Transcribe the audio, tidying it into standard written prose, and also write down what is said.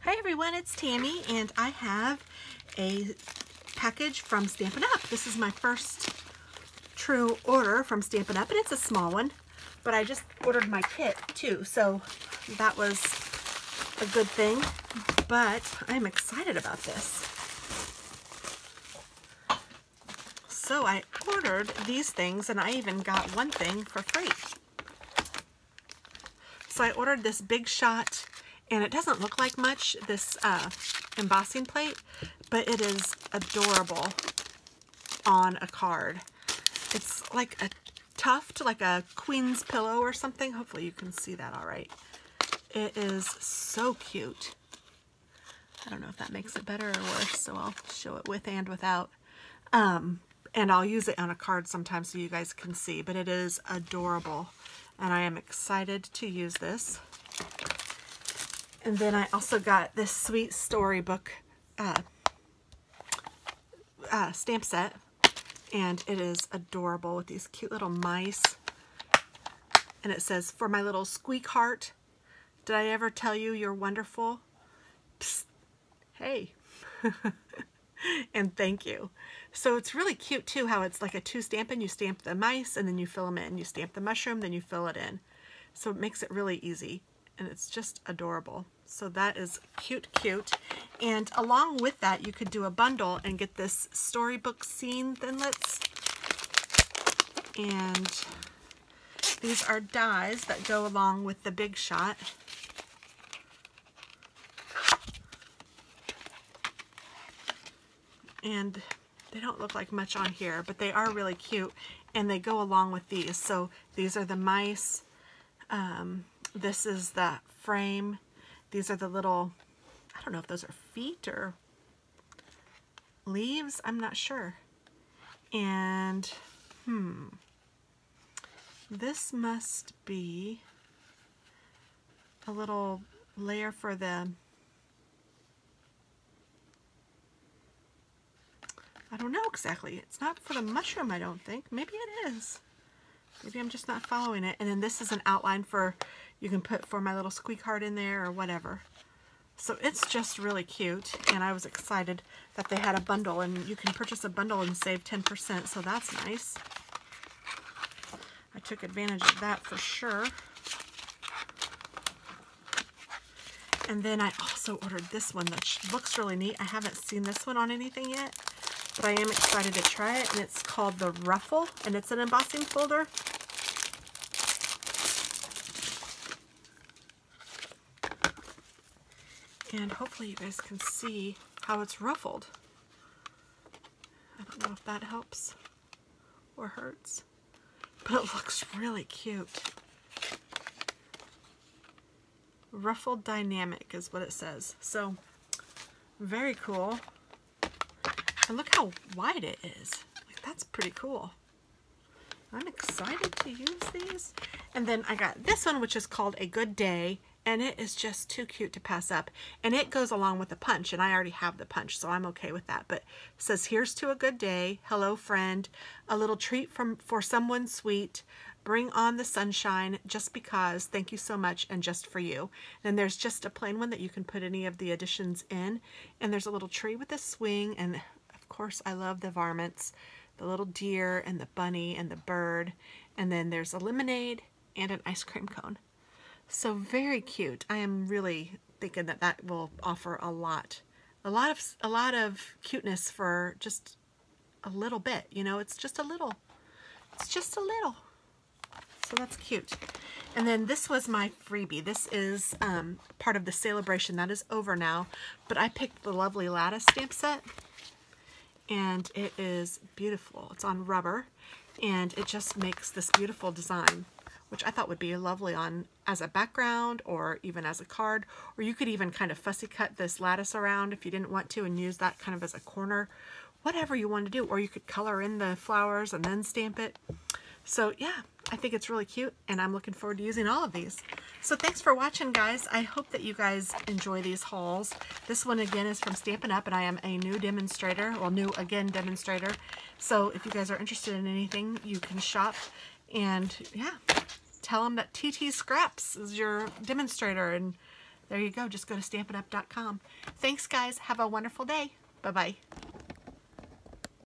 Hi everyone, it's Tammy and I have a package from Stampin' Up. This is my first true order from Stampin' Up and it's a small one, but I just ordered my kit too, so that was a good thing, but I'm excited about this. So I ordered these things and I even got one thing for free. So I ordered this Big Shot, and it doesn't look like much, this embossing plate, but it is adorable on a card. It's like a tuft, like a queen's pillow or something. Hopefully you can see that all right. It is so cute. I don't know if that makes it better or worse, so I'll show it with and without. And I'll use it on a card sometime so you guys can see, but it is adorable. And I am excited to use this. And then I also got this sweet Storybook stamp set. And it is adorable with these cute little mice. And it says, "For my little squeak heart, did I ever tell you you're wonderful? Psst, hey." And thank you. So it's really cute too how it's like a two stampin'. You stamp the mice and then you fill them in. You stamp the mushroom, then you fill it in. So it makes it really easy and it's just adorable. So that is cute, cute. And along with that, you could do a bundle and get this Storybook scene thinlits. And these are dies that go along with the Big Shot. And they don't look like much on here, but they are really cute and they go along with these. So these are the mice. This is the frame. These are the little, I don't know if those are feet or leaves, I'm not sure. And this must be a little layer for the, I don't know exactly. It's not for the mushroom, I don't think. Maybe it is. Maybe I'm just not following it. And then this is an outline for, you can put "For my little squeak heart" in there or whatever. So it's just really cute. And I was excited that they had a bundle, and you can purchase a bundle and save 10%. So that's nice. I took advantage of that for sure. And then I also ordered this one that looks really neat. I haven't seen this one on anything yet, but I am excited to try it, and it's called the Ruffle, and it's an embossing folder. And hopefully you guys can see how it's ruffled. I don't know if that helps or hurts, but it looks really cute. Ruffled Dynamic is what it says. So very cool. And look how wide it is. Like, that's pretty cool. I'm excited to use these. And then I got this one, which is called A Good Day, and it is just too cute to pass up. And it goes along with the punch, and I already have the punch, so I'm okay with that. But it says, "Here's to a good day. Hello, friend. A little treat for someone sweet. Bring on the sunshine just because. Thank you so much, and just for you." And there's just a plain one that you can put any of the additions in. And there's a little tree with a swing, and of course I love the varmints, the little deer and the bunny and the bird. And then there's a lemonade and an ice cream cone. So very cute. I am really thinking that that will offer a lot of cuteness for just a little bit. You know, it's just a little. It's just a little. So that's cute. And then this was my freebie. This is part of the celebration. That is over now. But I picked the lovely lattice stamp set. And it is beautiful. It's on rubber. And it just makes this beautiful design, which I thought would be lovely on as a background or even as a card. Or you could even kind of fussy cut this lattice around if you didn't want to and use that kind of as a corner. Whatever you want to do. Or you could color in the flowers and then stamp it. So yeah, I think it's really cute, and I'm looking forward to using all of these. So thanks for watching, guys. I hope that you guys enjoy these hauls. This one again is from Stampin' Up, and I am a new demonstrator, well, new again demonstrator. So if you guys are interested in anything, you can shop, and yeah, tell them that TT.Scraps is your demonstrator, and there there you go. Just go to stampinup.com. Thanks, guys. Have a wonderful day. Bye-bye.